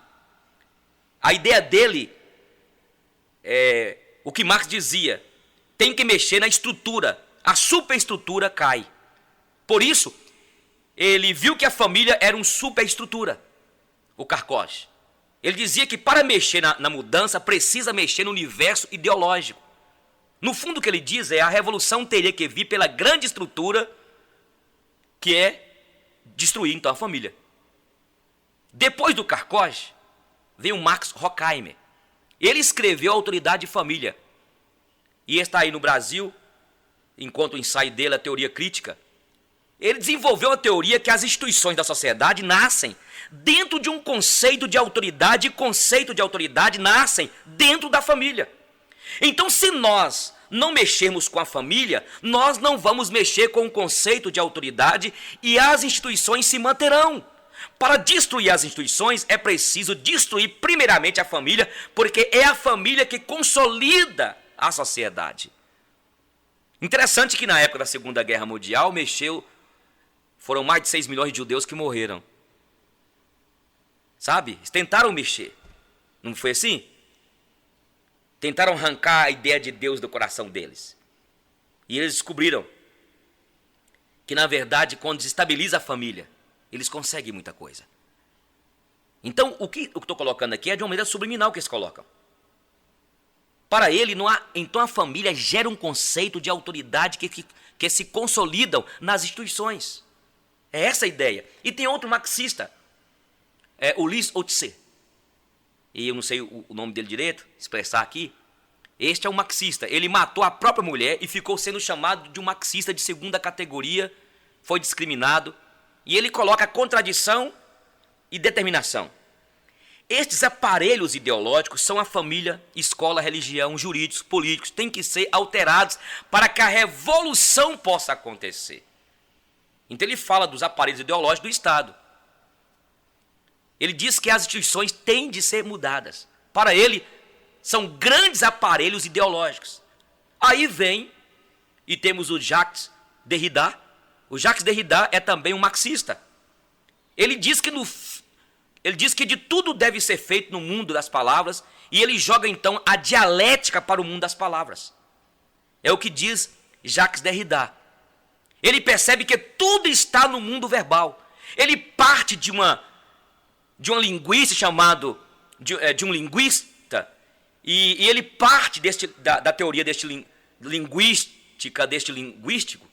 [SPEAKER 1] A ideia dele é o que Marx dizia: tem que mexer na estrutura, a superestrutura cai. Por isso, ele viu que a família era uma superestrutura, o Carcoge. Ele dizia que para mexer na mudança, precisa mexer no universo ideológico. No fundo, o que ele diz é a revolução teria que vir pela grande estrutura, que é destruir então a família. Depois do Carcoge, veio Max Horkheimer. Ele escreveu Autoridade e Família. E está aí no Brasil, enquanto o ensaio dele, a teoria crítica. Ele desenvolveu a teoria que as instituições da sociedade nascem dentro de um conceito de autoridade, e conceito de autoridade nascem dentro da família. Então, se nós não mexermos com a família, nós não vamos mexer com o conceito de autoridade e as instituições se manterão. Para destruir as instituições, é preciso destruir primeiramente a família, porque é a família que consolida a sociedade. Interessante que na época da Segunda Guerra Mundial, foram mais de 6 milhões de judeus que morreram. Sabe? Eles tentaram mexer. Não foi assim? Tentaram arrancar a ideia de Deus do coração deles. E eles descobriram que, na verdade, quando desestabiliza a família, eles conseguem muita coisa. Então, o que eu estou colocando aqui é de uma maneira subliminal que eles colocam. Para ele, não há, então a família gera um conceito de autoridade que se consolidam nas instituições. É essa a ideia. E tem outro marxista, Ulysse Hoxha. E eu não sei o nome dele direito, expressar aqui. Este é um marxista. Ele matou a própria mulher e ficou sendo chamado de um marxista de segunda categoria. Foi discriminado. E ele coloca contradição e determinação. Estes aparelhos ideológicos são a família, escola, religião, jurídicos, políticos. Têm que ser alterados para que a revolução possa acontecer. Então ele fala dos aparelhos ideológicos do Estado. Ele diz que as instituições têm de ser mudadas. Para ele, são grandes aparelhos ideológicos. Aí vem, e temos o Jacques Derrida. O Jacques Derrida é também um marxista. Ele diz que de tudo deve ser feito no mundo das palavras, e ele joga então a dialética para o mundo das palavras. É o que diz Jacques Derrida. Ele percebe que tudo está no mundo verbal. Ele parte de uma linguista de um linguista, e ele parte da teoria deste linguístico,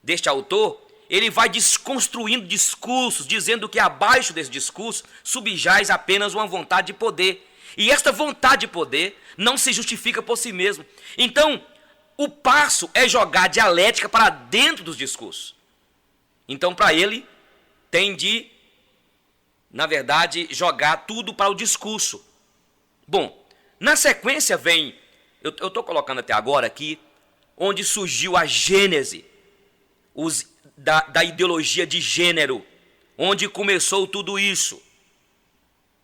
[SPEAKER 1] deste autor. Ele vai desconstruindo discursos, dizendo que abaixo desse discurso subjaz apenas uma vontade de poder. E esta vontade de poder não se justifica por si mesmo. Então, o passo é jogar a dialética para dentro dos discursos. Então, para ele, tem de, na verdade, jogar tudo para o discurso. Bom, na sequência vem, eu estou colocando até agora aqui, onde surgiu a gênese da ideologia de gênero, onde começou tudo isso.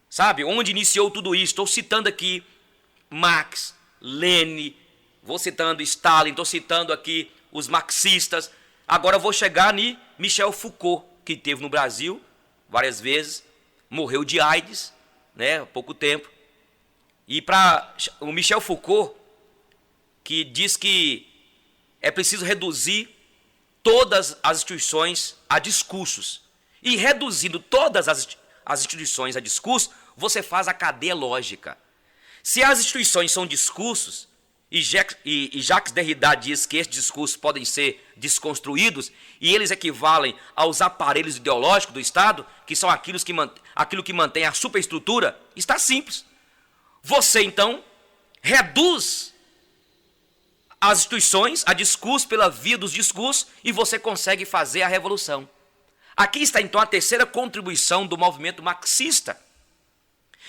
[SPEAKER 1] Sabe? Onde iniciou tudo isso. Estou citando aqui Marx, Lenin, vou citando Stalin, estou citando aqui os marxistas. Agora vou chegar em Michel Foucault, que esteve no Brasil várias vezes, morreu de AIDS, né, há pouco tempo. E para o Michel Foucault, que diz que é preciso reduzir todas as instituições a discursos. E reduzindo todas as instituições a discursos, você faz a cadeia lógica. Se as instituições são discursos, e Jacques Derrida diz que esses discursos podem ser desconstruídos, e eles equivalem aos aparelhos ideológicos do Estado, que são aquilo que mantém a superestrutura, está simples. você então reduz as instituições a discurso pela via dos discursos e você consegue fazer a revolução. Aqui está então a terceira contribuição do movimento marxista.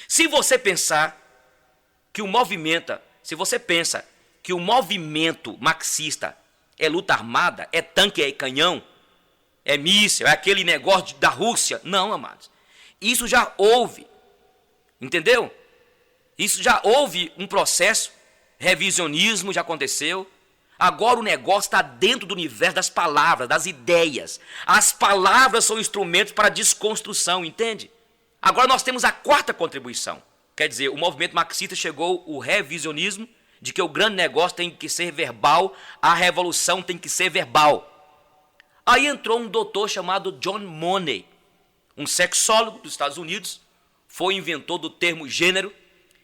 [SPEAKER 1] Se você pensa que o movimento marxista é luta armada, é tanque, é canhão, é míssil, é aquele negócio da Rússia, não, amados. Isso já houve, entendeu? Isso já houve um processo, revisionismo já aconteceu. Agora o negócio está dentro do universo das palavras, das ideias. As palavras são instrumentos para desconstrução, entende? Agora nós temos a quarta contribuição. Quer dizer, o movimento marxista chegou ao revisionismo, de que o grande negócio tem que ser verbal, a revolução tem que ser verbal. Aí entrou um doutor chamado John Money, um sexólogo dos Estados Unidos, foi inventor do termo gênero.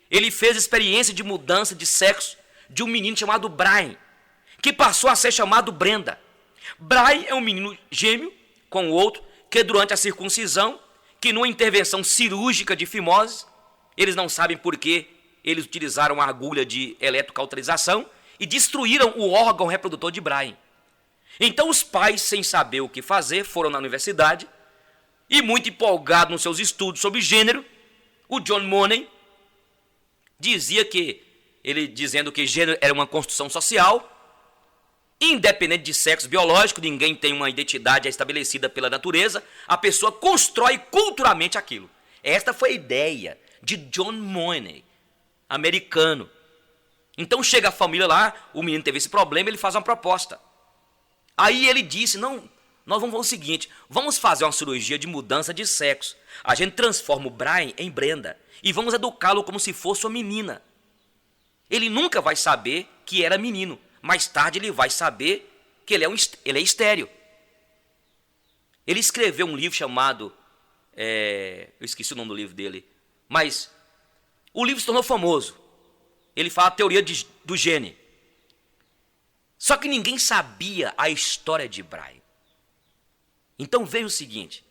[SPEAKER 1] Ele fez experiência de mudança de sexo de um menino chamado Brian, que passou a ser chamado Brenda. Brian é um menino gêmeo com o outro, que durante a circuncisão, que numa intervenção cirúrgica de fimose, eles não sabem por que eles utilizaram a agulha de eletrocauterização e destruíram o órgão reprodutor de Brian. Então os pais, sem saber o que fazer, foram na universidade e, muito empolgado nos seus estudos sobre gênero, o John Money dizendo que gênero era uma construção social, independente de sexo biológico, ninguém tem uma identidade estabelecida pela natureza, a pessoa constrói culturalmente aquilo. Esta foi a ideia de John Money, americano. Então chega a família lá, o menino teve esse problema, ele faz uma proposta. Aí ele disse, não, nós vamos fazer o seguinte, vamos fazer uma cirurgia de mudança de sexo. A gente transforma o Brian em Brenda e vamos educá-lo como se fosse uma menina. Ele nunca vai saber que era menino. Mais tarde ele vai saber que ele é estéril. Ele escreveu um livro chamado, eu esqueci o nome do livro dele, mas o livro se tornou famoso. Ele fala a teoria do gene. Só que ninguém sabia a história de Brian. Então veja o seguinte,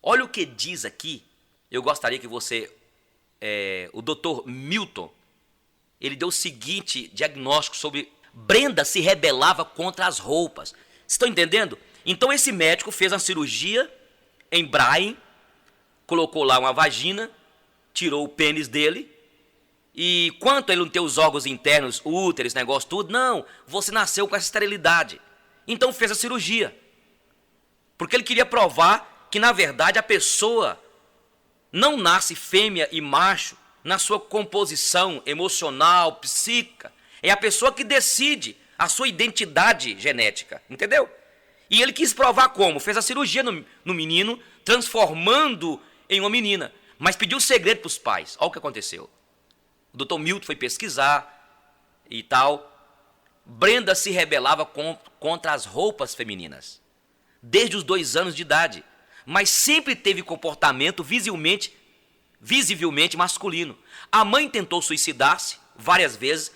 [SPEAKER 1] olha o que diz aqui, eu gostaria que você, o Dr. Milton, ele deu o seguinte diagnóstico sobre Brenda se rebelava contra as roupas. Vocês estão entendendo? Então esse médico fez uma cirurgia em Brian, colocou lá uma vagina, tirou o pênis dele, e quanto ele não ter os órgãos internos, útero, esse negócio tudo, não, você nasceu com essa esterilidade. Então fez a cirurgia. Porque ele queria provar que, na verdade, a pessoa não nasce fêmea e macho na sua composição emocional, psíquica. É a pessoa que decide a sua identidade genética, entendeu? E ele quis provar como? Fez a cirurgia no menino, transformando em uma menina. Mas pediu segredo para os pais. Olha o que aconteceu. O Dr. Milton foi pesquisar e tal. Brenda se rebelava contra as roupas femininas, desde os 2 anos de idade, mas sempre teve comportamento visivelmente masculino. A mãe tentou suicidar-se várias vezes,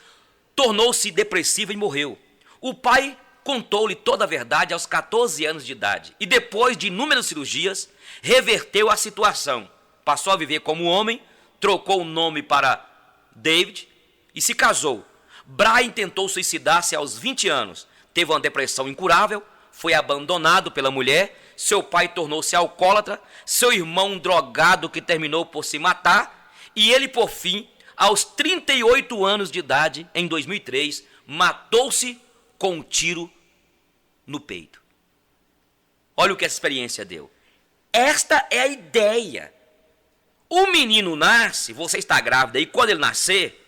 [SPEAKER 1] tornou-se depressiva e morreu. O pai contou-lhe toda a verdade aos 14 anos de idade e depois de inúmeras cirurgias, reverteu a situação. Passou a viver como homem, trocou o nome para David e se casou. Brian tentou suicidar-se aos 20 anos, teve uma depressão incurável, foi abandonado pela mulher, seu pai tornou-se alcoólatra, seu irmão um drogado que terminou por se matar, e ele, por fim, aos 38 anos de idade, em 2003, matou-se com um tiro no peito. Olha o que essa experiência deu. Esta é a ideia. O menino nasce, você está grávida, e quando ele nascer,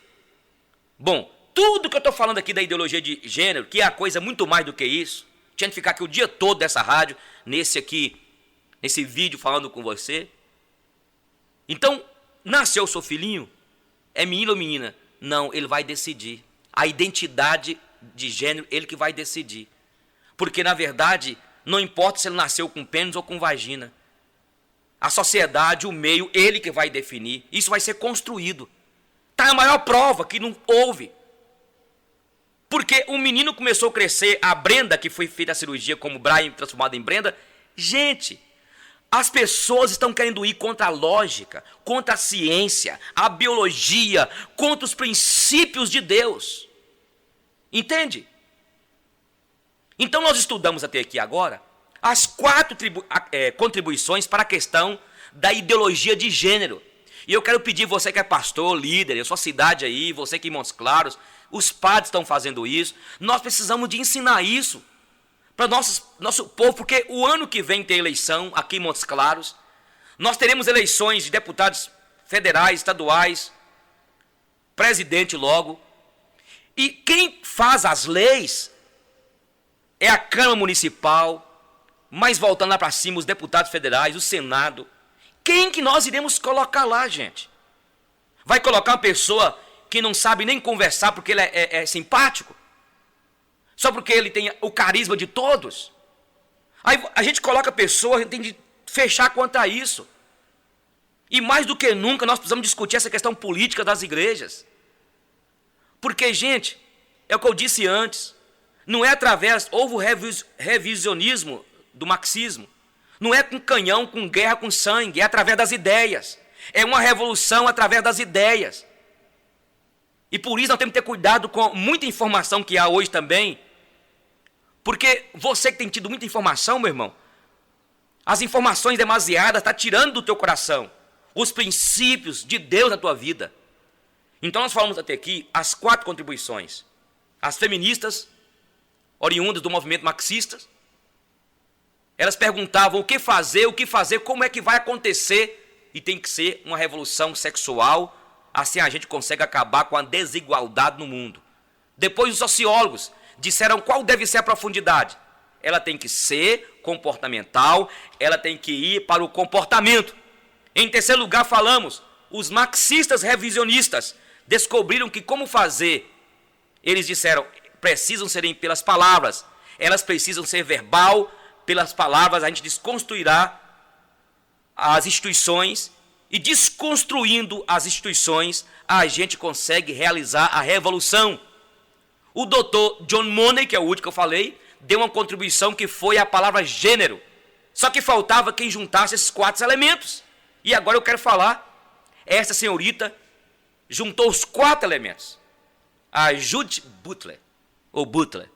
[SPEAKER 1] bom, tudo que eu estou falando aqui da ideologia de gênero, que é a coisa muito mais do que isso, tinha que ficar aqui o dia todo dessa rádio, nesse vídeo falando com você. Então, nasceu o seu filhinho, é menino ou menina? Não, ele vai decidir. A identidade de gênero, ele que vai decidir. Porque, na verdade, não importa se ele nasceu com pênis ou com vagina. A sociedade, o meio, ele que vai definir. Isso vai ser construído. Está a maior prova que não houve. Porque o menino começou a crescer, a Brenda, que foi feita a cirurgia como Brian transformado em Brenda. Gente, As pessoas estão querendo ir contra a lógica, contra a ciência, a biologia, contra os princípios de Deus. Entende? Então nós estudamos até aqui agora as 4 contribuições para a questão da ideologia de gênero. E eu quero pedir, você que é pastor, líder, a sua cidade aí, você que é em Montes Claros, os padres estão fazendo isso, nós precisamos de ensinar isso para nosso povo, porque o ano que vem tem eleição aqui em Montes Claros, nós teremos eleições de deputados federais, estaduais, presidente logo, e quem faz as leis é a Câmara Municipal, mas voltando lá para cima, os deputados federais, o Senado. Quem que nós iremos colocar lá, gente? Vai colocar uma pessoa que não sabe nem conversar porque ele é simpático? Só porque ele tem o carisma de todos? Aí a gente coloca a pessoa, a gente tem de fechar quanto a isso. E mais do que nunca nós precisamos discutir essa questão política das igrejas. Porque, gente, é o que eu disse antes, não é através, houve o revisionismo do marxismo, não é com canhão, com guerra, com sangue, é através das ideias. É uma revolução através das ideias. E por isso nós temos que ter cuidado com muita informação que há hoje também, porque você que tem tido muita informação, meu irmão, as informações demasiadas estão tirando do teu coração os princípios de Deus na tua vida. Então nós falamos até aqui as 4 contribuições. As feministas, oriundas do movimento marxista, elas perguntavam o que fazer, como é que vai acontecer, e tem que ser uma revolução sexual, assim a gente consegue acabar com a desigualdade no mundo. Depois os sociólogos disseram qual deve ser a profundidade. Ela tem que ser comportamental, ela tem que ir para o comportamento. Em terceiro lugar falamos, os marxistas revisionistas descobriram que como fazer. Eles disseram, precisam serem pelas palavras, elas precisam ser verbal, pelas palavras a gente desconstruirá as instituições, e desconstruindo as instituições, a gente consegue realizar a revolução. O doutor John Money, que é o último que eu falei, deu uma contribuição que foi a palavra gênero. Só que faltava quem juntasse esses 4 elementos. E agora eu quero falar, essa senhorita juntou os 4 elementos. A Judith Butler, ou Butler,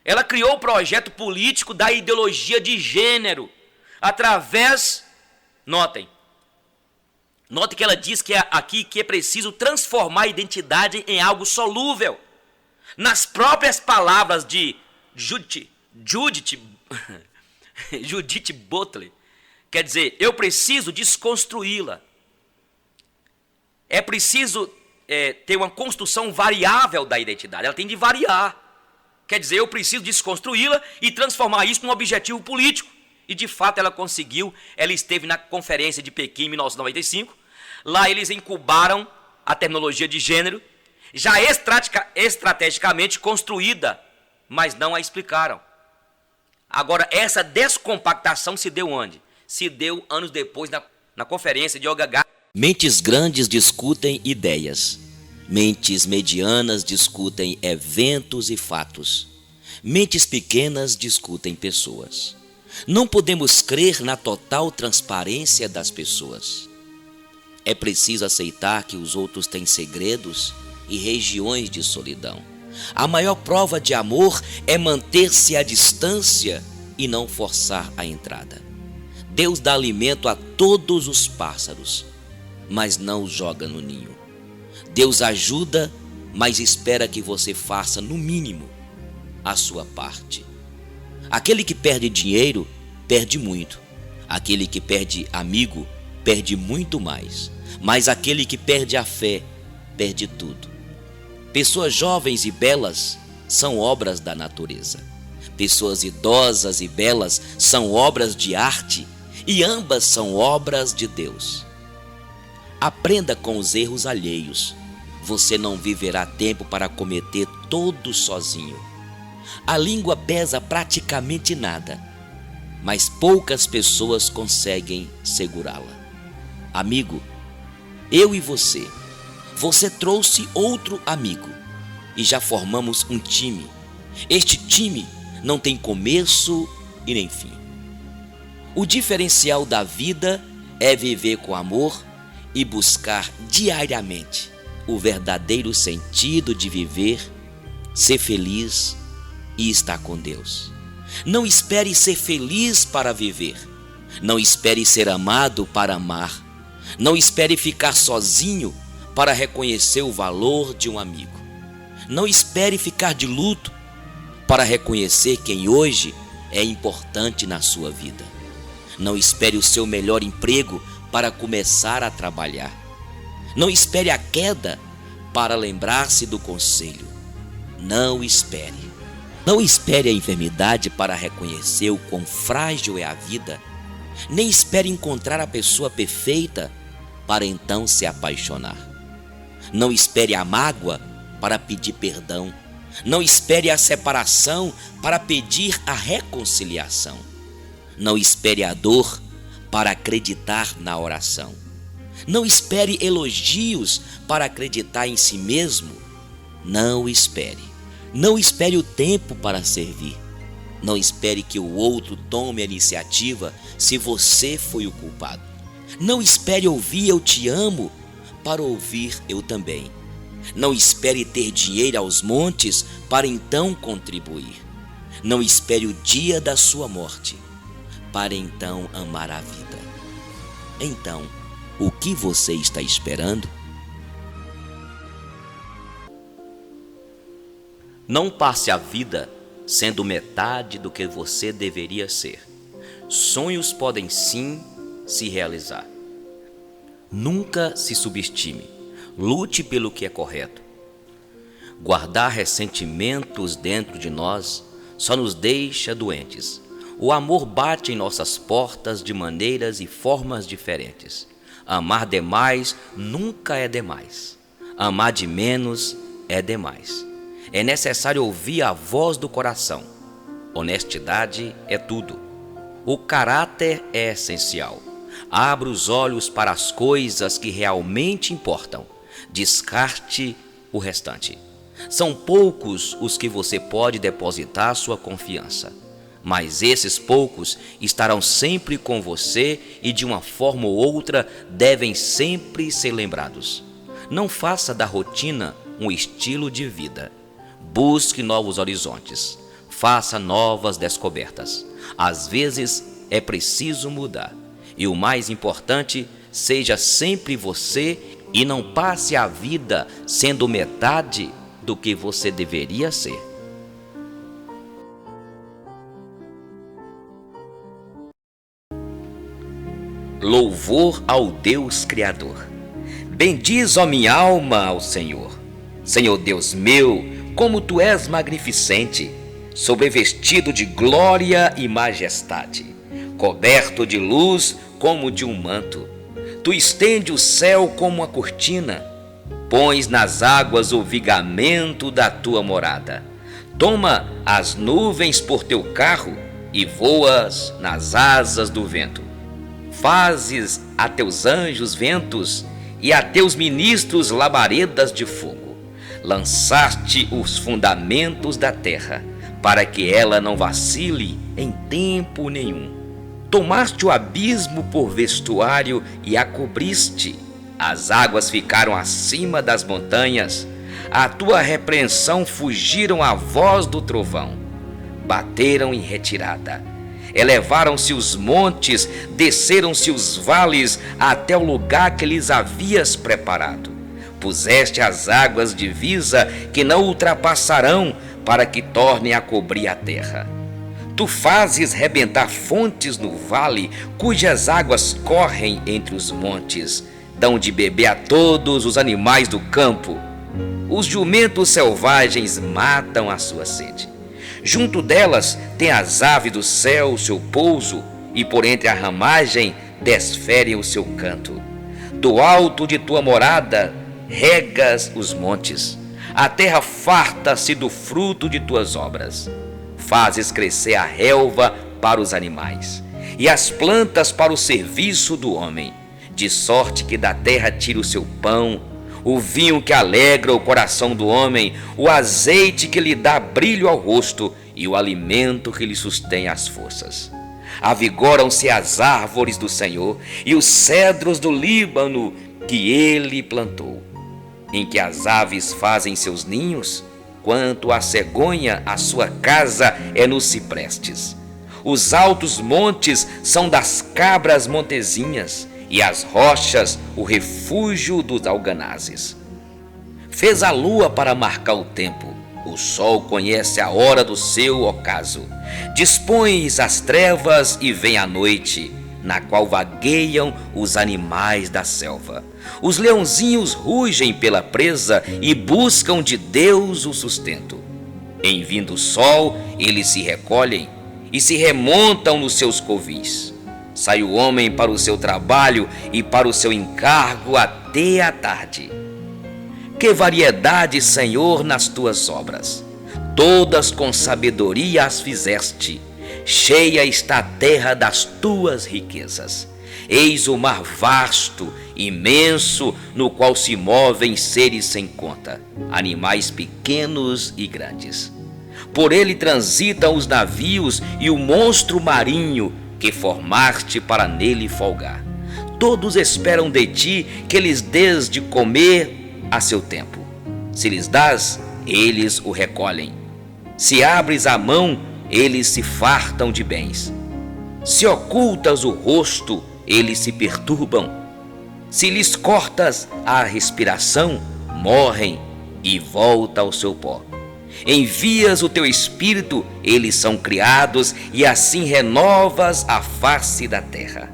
[SPEAKER 1] ela criou o projeto político da ideologia de gênero, através, notem que ela diz que aqui que é preciso transformar a identidade em algo solúvel. Nas próprias palavras de Judith Butler, quer dizer, eu preciso desconstruí-la. É preciso ter uma construção variável da identidade, ela tem de variar. Quer dizer, eu preciso desconstruí-la e transformar isso num objetivo político. E de fato ela conseguiu, ela esteve na conferência de Pequim em 1995, lá eles incubaram a terminologia de gênero, já estrategicamente construída, mas não a explicaram. Agora, essa descompactação se deu onde? Se deu anos depois na conferência de OHH.
[SPEAKER 2] Mentes grandes discutem ideias. Mentes medianas discutem eventos e fatos. Mentes pequenas discutem pessoas. Não podemos crer na total transparência das pessoas. É preciso aceitar que os outros têm segredos e regiões de solidão. A maior prova de amor é manter-se à distância e não forçar a entrada. Deus dá alimento a todos os pássaros, mas não os joga no ninho. Deus ajuda, mas espera que você faça, no mínimo, a sua parte. Aquele que perde dinheiro, perde muito. Aquele que perde amigo, perde muito mais. Mas aquele que perde a fé, perde tudo. Pessoas jovens e belas são obras da natureza. Pessoas idosas e belas são obras de arte, e ambas são obras de Deus. Aprenda com os erros alheios. Você não viverá tempo para cometer todos sozinho. A língua pesa praticamente nada, mas poucas pessoas conseguem segurá-la. Amigo, eu e você trouxe outro amigo e já formamos um time. Este time não tem começo e nem fim. O diferencial da vida é viver com amor e buscar diariamente o verdadeiro sentido de viver, ser feliz e estar com Deus. Não espere ser feliz para viver. Não espere ser amado para amar. Não espere ficar sozinho para reconhecer o valor de um amigo. Não espere ficar de luto para reconhecer quem hoje é importante na sua vida. Não espere o seu melhor emprego para começar a trabalhar. Não espere a queda para lembrar-se do conselho. Não espere. Não espere a enfermidade para reconhecer o quão frágil é a vida. Nem espere encontrar a pessoa perfeita para então se apaixonar. Não espere a mágoa para pedir perdão. Não espere a separação para pedir a reconciliação. Não espere a dor para acreditar na oração. Não espere elogios para acreditar em si mesmo. Não espere. Não espere o tempo para servir. Não espere que o outro tome a iniciativa se você foi o culpado. Não espere ouvir "eu te amo" para ouvir "eu também". Não espere ter dinheiro aos montes para então contribuir. Não espere o dia da sua morte para então amar a vida. Então, o que você está esperando? Não passe a vida sendo metade do que você deveria ser. Sonhos podem sim se realizar. Nunca se subestime. Lute pelo que é correto. Guardar ressentimentos dentro de nós só nos deixa doentes. O amor bate em nossas portas de maneiras e formas diferentes. Amar demais nunca é demais. Amar de menos é demais. É necessário ouvir a voz do coração. Honestidade é tudo. O caráter é essencial. Abra os olhos para as coisas que realmente importam. Descarte o restante. São poucos os que você pode depositar sua confiança. Mas esses poucos estarão sempre com você e de uma forma ou outra devem sempre ser lembrados. Não faça da rotina um estilo de vida. Busque novos horizontes. Faça novas descobertas. Às vezes é preciso mudar. E o mais importante, seja sempre você e não passe a vida sendo metade do que você deveria ser. Louvor ao Deus Criador. Bendiz, ó minha alma, ao Senhor. Senhor Deus meu, como Tu és magnificente, sobrevestido de glória e majestade, coberto de luz como de um manto. Tu estende o céu como uma cortina, pões nas águas o vigamento da Tua morada. Toma as nuvens por Teu carro e voas nas asas do vento. Fazes a Teus anjos ventos e a Teus ministros labaredas de fogo. Lançaste os fundamentos da terra, para que ela não vacile em tempo nenhum. Tomaste o abismo por vestuário e a cobriste. As águas ficaram acima das montanhas. A Tua repreensão fugiram à voz do trovão. Bateram em retirada. Elevaram-se os montes, desceram-se os vales até o lugar que lhes havias preparado. Puseste as águas divisa que não ultrapassarão, para que tornem a cobrir a terra. Tu fazes rebentar fontes no vale, cujas águas correm entre os montes. Dão de beber a todos os animais do campo. Os jumentos selvagens matam a sua sede. Junto delas tem as aves do céu o seu pouso, e por entre a ramagem desferem o seu canto. Do alto de tua morada regas os montes. A terra farta-se do fruto de tuas obras. Fazes crescer a relva para os animais, e as plantas para o serviço do homem, de sorte que da terra tira o seu pão, o vinho que alegra o coração do homem, o azeite que lhe dá brilho ao rosto e o alimento que lhe sustém as forças.
[SPEAKER 1] avigoram-se as árvores do Senhor e os cedros do Líbano que ele plantou, em que as aves fazem seus ninhos, quanto a cegonha, a sua casa é nos ciprestes. Os altos montes são das cabras montezinhas, e as rochas o refúgio dos alganazes. Fez a lua para marcar o tempo, o sol conhece a hora do seu ocaso. Dispões as trevas e vem a noite, na qual vagueiam os animais da selva. Os leãozinhos rugem pela presa e buscam de Deus o sustento. Em vindo o sol, eles se recolhem e se remontam nos seus covis. Sai o homem para o seu trabalho e para o seu encargo até a tarde. Que variedade, Senhor, nas tuas obras! Todas com sabedoria as fizeste. Cheia está a terra das tuas riquezas. Eis o mar vasto, imenso, no qual se movem seres sem conta, animais pequenos e grandes. Por ele transitam os navios e o monstro marinho que formaste para nele folgar. Todos esperam de ti que lhes dês de comer a seu tempo. Se lhes dás, eles o recolhem. Se abres a mão, eles se fartam de bens. Se ocultas o rosto, eles se perturbam. Se lhes cortas a respiração, morrem e volta ao seu pó. Envias o teu espírito, eles são criados, e assim renovas a face da terra.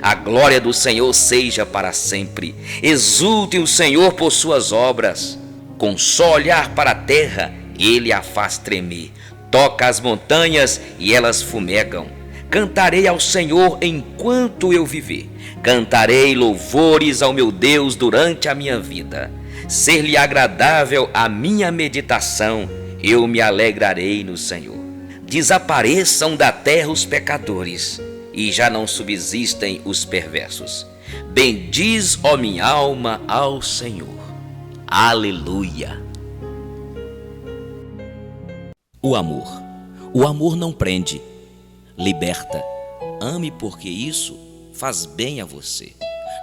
[SPEAKER 1] A glória do Senhor seja para sempre. Exulte o Senhor por suas obras. Com só olhar para a terra, ele a faz tremer. Toca as montanhas e elas fumegam. Cantarei ao Senhor enquanto eu viver. Cantarei louvores ao meu Deus durante a minha vida. Ser-lhe agradável a minha meditação, eu me alegrarei no Senhor. Desapareçam da terra os pecadores, e já não subsistem os perversos. Bendiz, ó minha alma, ao Senhor. Aleluia.
[SPEAKER 2] O amor. O amor não prende, liberta. Ame porque isso faz bem a você,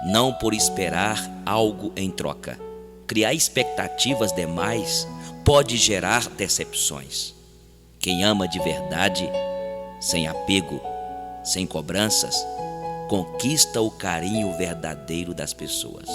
[SPEAKER 2] não por esperar algo em troca. Criar expectativas demais pode gerar decepções. Quem ama de verdade, sem apego, sem cobranças, conquista o carinho verdadeiro das pessoas.